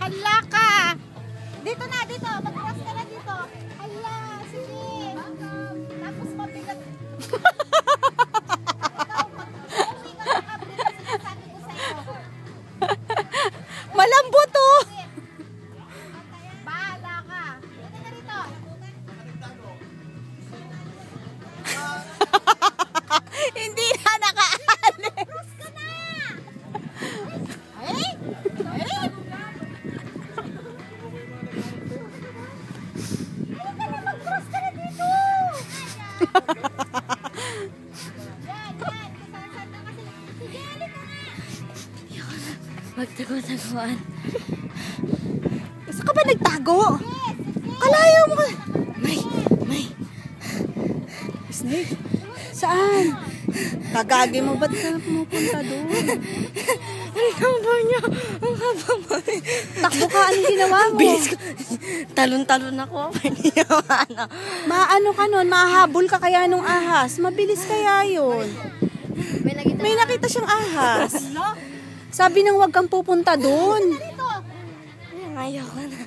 Hala ka! Dito na, dito. Mag-cross ka na dito. Hala, sige. Tapos mabigat. Ikaw, mag-uwi ka ng update na sinasabi ko sa'yo. Malambot oh! Bahala ka. Dito na rito. Hindi na nakaalis. Cross ka na! Ay! Ay! Mag-cross ka na dito! Yan, yan. Kasasad na kasi. Sige, halika nga. Magtago-taguan. Saan ka ba nagtago? Yes, sige. Kalayo mo ka. May. Snake? Saan? Kagagi mo, ba't ka pumupunta doon? Ang haba niya. Ang haba mo. Takbo ka, anong ginawa mo? Bilis ko. Talon-talon ako. Maano ka nun? Mahabol ka kaya nung ahas. Mabilis kaya yun. May nakita siyang ahas. Sabi nang wag kang pupunta doon. Dito. Ayaw ko na.